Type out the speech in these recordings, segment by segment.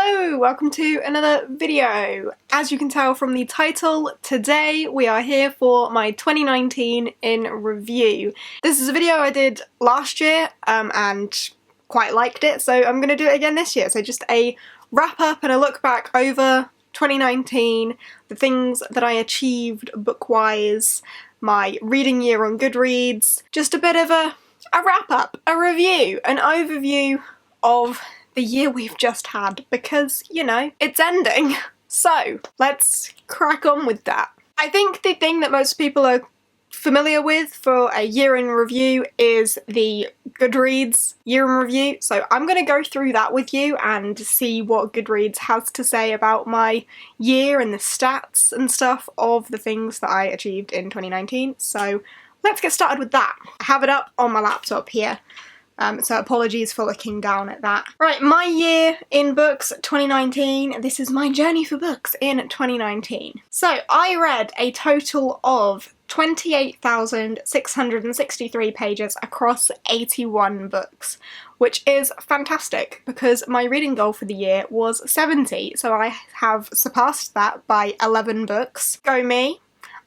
Hello, welcome to another video. As you can tell from the title, today we are here for my 2019 in review. This is a video I did last year and quite liked it, so I'm going to do it again this year. So just a wrap up and a look back over 2019, the things that I achieved book-wise, my reading year on Goodreads, just a bit of a wrap up, a review, an overview of the year we've just had, because, you know, it's ending. So, let's crack on with that. I think the thing that most people are familiar with for a year in review is the Goodreads year in review, so I'm going to go through that with you and see what Goodreads has to say about my year and the stats and stuff of the things that I achieved in 2019, so let's get started with that. I have it up on my laptop here. So apologies for looking down at that. Right, my year in books 2019. This is my journey for books in 2019. So I read a total of 28,663 pages across 81 books, which is fantastic because my reading goal for the year was 70, so I have surpassed that by 11 books. Go me!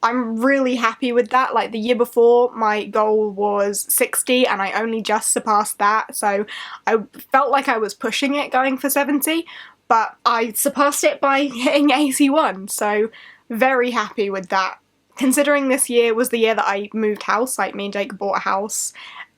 I'm really happy with that. Like, the year before, my goal was 60 and I only just surpassed that, so I felt like I was pushing it going for 70, but I surpassed it by hitting 81, so very happy with that. Considering this year was the year that I moved house, like me and Jake bought a house,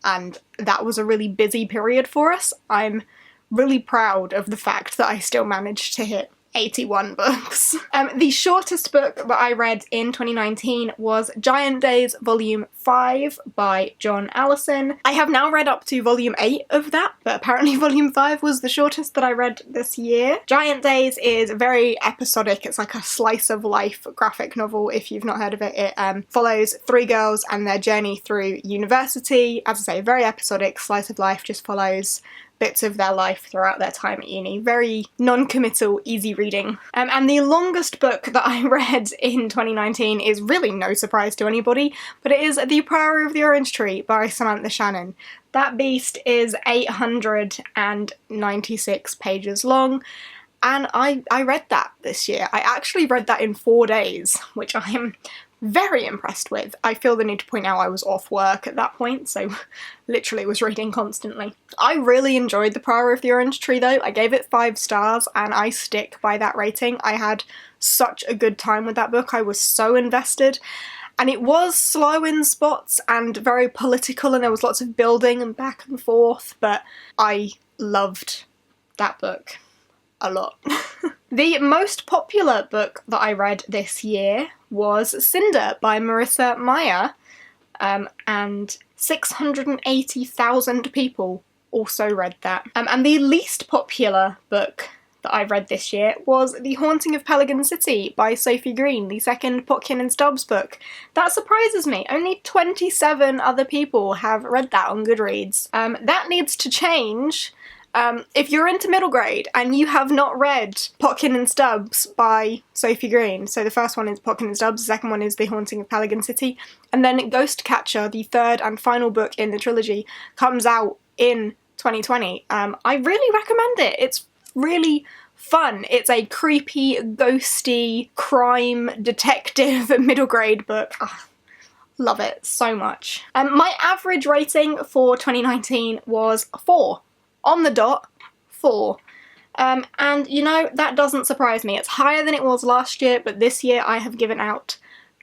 and that was a really busy period for us, I'm really proud of the fact that I still managed to hit 81 books. The shortest book that I read in 2019 was Giant Days Volume 5 by John Allison. I have now read up to Volume 8 of that, but apparently Volume 5 was the shortest that I read this year. Giant Days is very episodic. It's like a slice of life graphic novel, if you've not heard of it. It follows three girls and their journey through university. As I say, very episodic, slice of life, just follows bits of their life throughout their time at uni. Very non-committal, easy reading. And the longest book that I read in 2019 is really no surprise to anybody, but it is The Priory of the Orange Tree by Samantha Shannon. That beast is 896 pages long, and I read that this year. I actually read that in 4 days, which I am very impressed with. I feel the need to point out I was off work at that point, so literally was reading constantly. I really enjoyed The Priory of the Orange Tree though. I gave it 5 stars and I stick by that rating. I had such a good time with that book. I was so invested. And it was slow in spots and very political, and there was lots of building and back and forth, but I loved that book a lot. The most popular book that I read this year was Cinder by Marissa Meyer, and 680,000 people also read that. And the least popular book that I read this year was The Haunting of Pelican City by Sophie Green, the second Potkin and Stubbs book. That surprises me. Only 27 other people have read that on Goodreads. That needs to change. If you're into middle grade and you have not read Potkin and Stubbs by Sophie Green, so the first one is Potkin and Stubbs, the second one is The Haunting of Pelican City, and then Ghost Catcher, the third and final book in the trilogy, comes out in 2020, I really recommend it. It's really fun. It's a creepy, ghosty, crime detective middle grade book. Love it so much. My average rating for 2019 was 4. On the dot, 4. And you know, that doesn't surprise me. It's higher than it was last year, but this year I have given out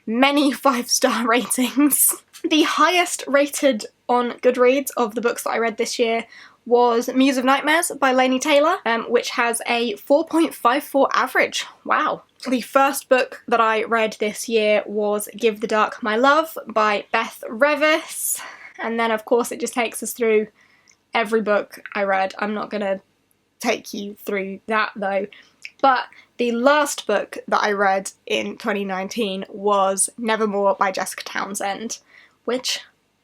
many 5-star ratings. The highest rated on Goodreads of the books that I read this year was Muse of Nightmares by Laini Taylor, which has a 4.54 average. Wow. The first book that I read this year was Give the Dark My Love by Beth Revis, and then of course it just takes us through every book I read. I'm not gonna take you through that though. But the last book that I read in 2019 was Nevermore by Jessica Townsend, which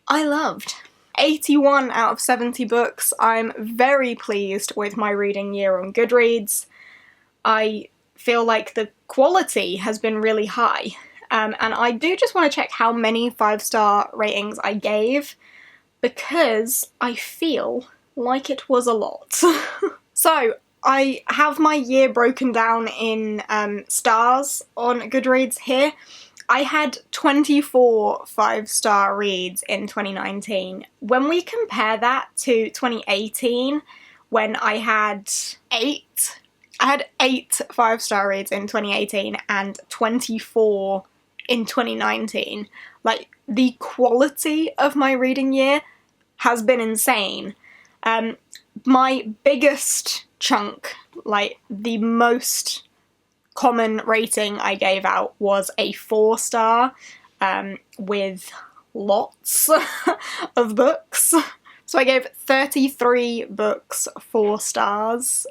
I loved. 81 out of 70 books. I'm very pleased with my reading year on Goodreads. I feel like the quality has been really high. And I do just want to check how many 5-star ratings I gave, because I feel like it was a lot. So, I have my year broken down in stars on Goodreads here. I had 24 5-star reads in 2019. When we compare that to 2018, when I had 8 5-star reads in 2018 and 24 in 2019, like, the quality of my reading year has been insane. My biggest chunk, like the most common rating I gave out, was a 4-star with lots of books. So I gave 33 books 4 stars.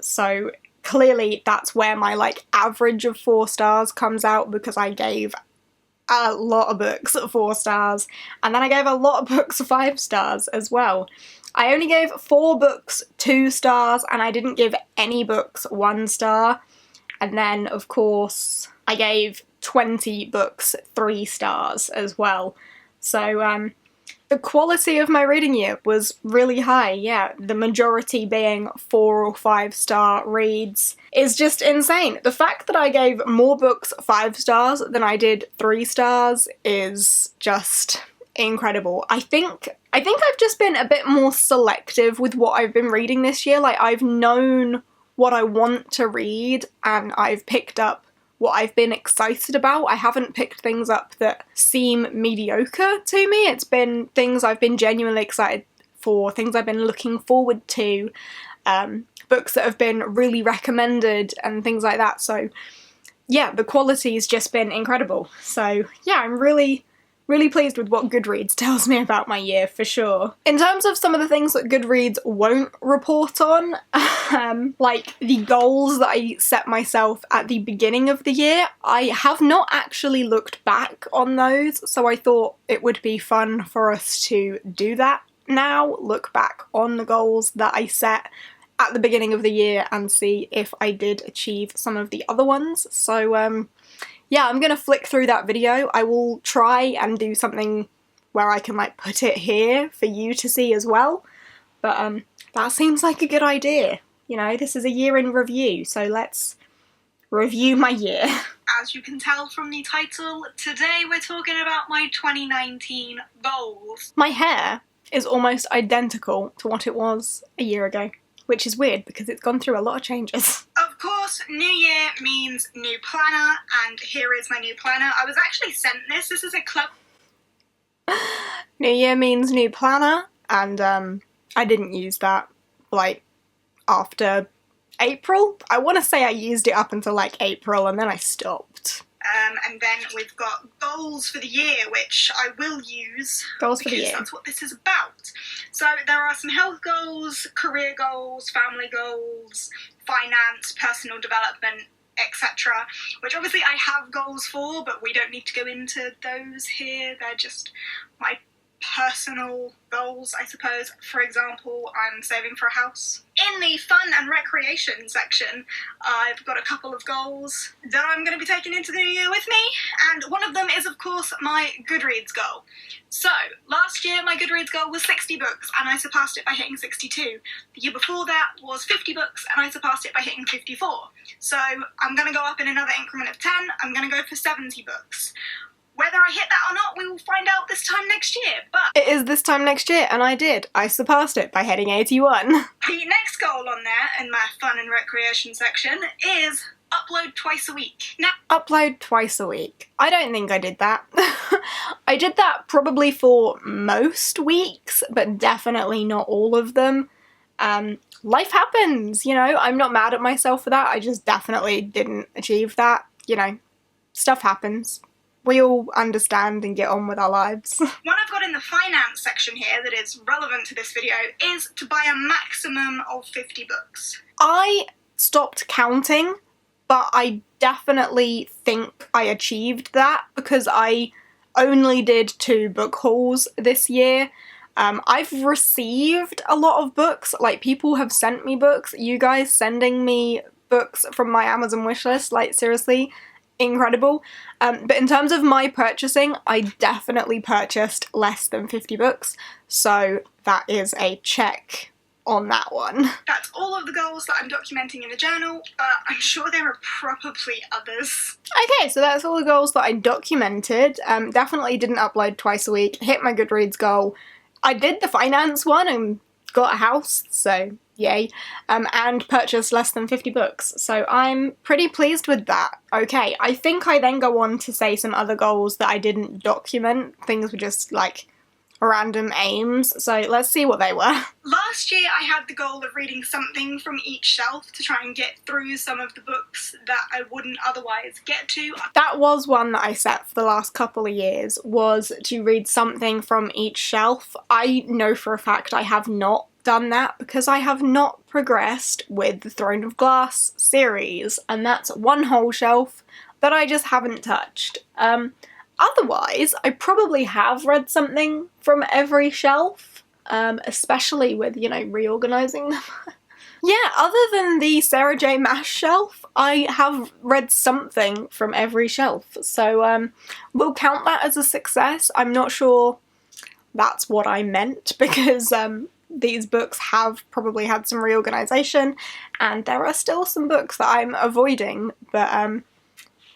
So clearly that's where my like average of 4 stars comes out, because I gave a lot of books 4 stars, and then I gave a lot of books 5 stars as well. I only gave 4 books 2 stars, and I didn't give any books 1 star. And then, of course, I gave 20 books 3 stars as well. So, the quality of my reading year was really high, yeah. The majority being 4 or 5-star reads is just insane. The fact that I gave more books 5 stars than I did 3 stars is just incredible. I think I've just been a bit more selective with what I've been reading this year. Like, I've known what I want to read, and I've picked up what I've been excited about. I haven't picked things up that seem mediocre to me. It's been things I've been genuinely excited for, things I've been looking forward to, books that have been really recommended and things like that. So yeah, the quality's just been incredible. So yeah, I'm really pleased with what Goodreads tells me about my year, for sure. In terms of some of the things that Goodreads won't report on, like the goals that I set myself at the beginning of the year, I have not actually looked back on those, so I thought it would be fun for us to do that now, look back on the goals that I set at the beginning of the year and see if I did achieve some of the other ones. So yeah, I'm gonna flick through that video. I will try and do something where I can like put it here for you to see as well. But that seems like a good idea. You know, this is a year in review, so let's review my year. As you can tell from the title, today we're talking about my 2019 goals. My hair is almost identical to what it was a year ago, which is weird because it's gone through a lot of changes. Of course, new year means new planner, and here is my new planner. I was actually sent this. This is a club. New year means new planner, and I didn't use that, like, after April. I want to say I used it up until, like, April, and then I stopped. And then we've got goals for the year, which I will use. Goals for the year. Because that's what this is about. So there are some health goals, career goals, family goals, finance, personal development, etc. Which obviously I have goals for, but we don't need to go into those here. They're just my personal goals, I suppose. For example, I'm saving for a house. In the fun and recreation section, I've got a couple of goals that I'm going to be taking into the new year with me, and one of them is, of course, my Goodreads goal. So, last year my Goodreads goal was 60 books, and I surpassed it by hitting 62. The year before that was 50 books, and I surpassed it by hitting 54. So, I'm going to go up in another increment of 10, I'm going to go for 70 books. Whether I hit that or not, we will find out this time next year, but... It is this time next year, and I did. I surpassed it by hitting 81. The next goal on there, in my fun and recreation section, is upload twice a week. Now... Upload twice a week. I don't think I did that. I did that probably for most weeks, but definitely not all of them. Life happens, you know? I'm not mad at myself for that. I just definitely didn't achieve that. You know, stuff happens. We all understand and get on with our lives. One I've got in the finance section here that is relevant to this video is to buy a maximum of 50 books. I stopped counting, but I definitely think I achieved that because I only did 2 book hauls this year. I've received a lot of books, like people have sent me books, you guys sending me books from my Amazon wishlist, like seriously, incredible. But in terms of my purchasing, I definitely purchased less than 50 books, so that is a check on that one. That's all of the goals that I'm documenting in the journal, but I'm sure there are probably others. Okay, so that's all the goals that I documented. Definitely didn't upload twice a week, hit my Goodreads goal. I did the finance one and got a house, so yay, and purchased less than 50 books, so I'm pretty pleased with that. Okay, I think I then go on to say some other goals that I didn't document. Things were just like random aims, so let's see what they were. Last year I had the goal of reading something from each shelf to try and get through some of the books that I wouldn't otherwise get to. That was one that I set for the last couple of years, was to read something from each shelf. I know for a fact I have not done that because I have not progressed with the Throne of Glass series, and that's one whole shelf that I just haven't touched. Otherwise, I probably have read something from every shelf, especially with, you know, reorganising them. Yeah, other than the Sarah J. Maas shelf, I have read something from every shelf, so we'll count that as a success. I'm not sure that's what I meant, because these books have probably had some reorganisation, and there are still some books that I'm avoiding, but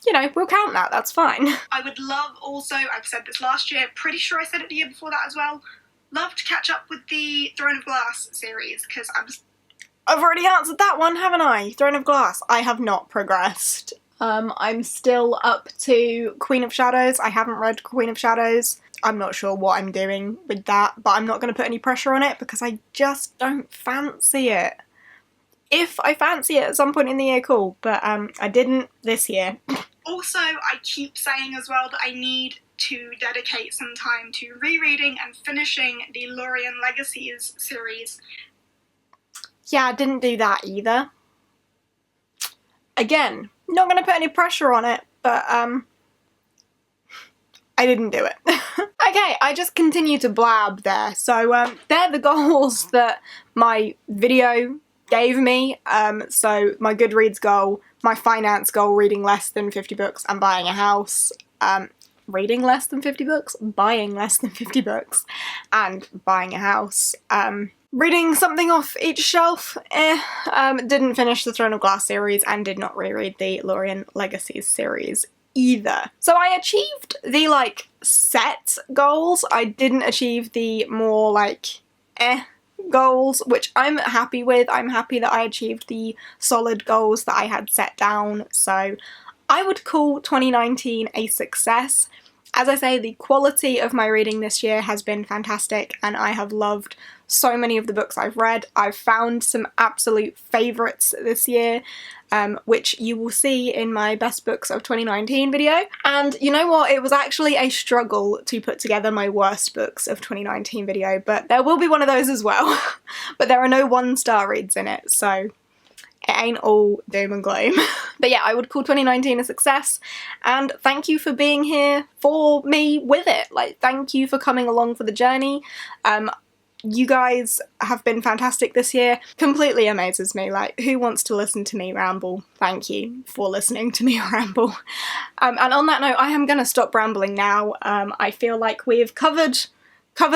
you know, we'll count that, that's fine. I would love also, I've said this last year, pretty sure I said it the year before that as well, love to catch up with the Throne of Glass series, because I've already answered that one, haven't I? Throne of Glass. I have not progressed. I'm still up to Queen of Shadows. I haven't read Queen of Shadows. I'm not sure what I'm doing with that, but I'm not going to put any pressure on it because I just don't fancy it. If I fancy it at some point in the year, cool, but I didn't this year. Also, I keep saying as well that I need to dedicate some time to rereading and finishing the Lorien Legacies series. Yeah, I didn't do that either. Again, not going to put any pressure on it, but I didn't do it. Okay, I just continue to blab there. So they're the goals that my video gave me. So my Goodreads goal, my finance goal, reading less than 50 books and buying a house. Reading less than 50 books, buying less than 50 books, and buying a house. Reading something off each shelf, didn't finish the Throne of Glass series and did not reread the Lorien Legacies series either. So I achieved the, like, set goals. I didn't achieve the more, like, goals, which I'm happy with. I'm happy that I achieved the solid goals that I had set down, so I would call 2019 a success. As I say, the quality of my reading this year has been fantastic, and I have loved so many of the books I've read. I've found some absolute favourites this year, which you will see in my best books of 2019 video. And you know what? It was actually a struggle to put together my worst books of 2019 video, but there will be one of those as well. But there are no 1-star reads in it, so it ain't all doom and gloom. But yeah, I would call 2019 a success, and thank you for being here for me with it. Like, thank you for coming along for the journey. You guys have been fantastic this year. Completely amazes me. Like, who wants to listen to me ramble? Thank you for listening to me ramble. And on that note, I am going to stop rambling now. I feel like we've covered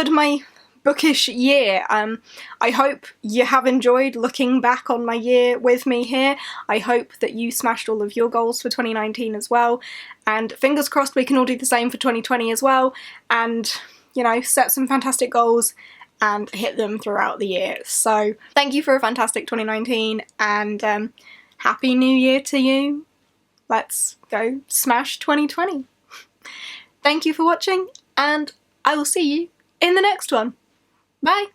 my bookish year. I hope you have enjoyed looking back on my year with me here. I hope that you smashed all of your goals for 2019 as well, and fingers crossed we can all do the same for 2020 as well, and, you know, set some fantastic goals and hit them throughout the year. So thank you for a fantastic 2019, and Happy New Year to you. Let's go smash 2020. Thank you for watching, and I will see you in the next one. Bye!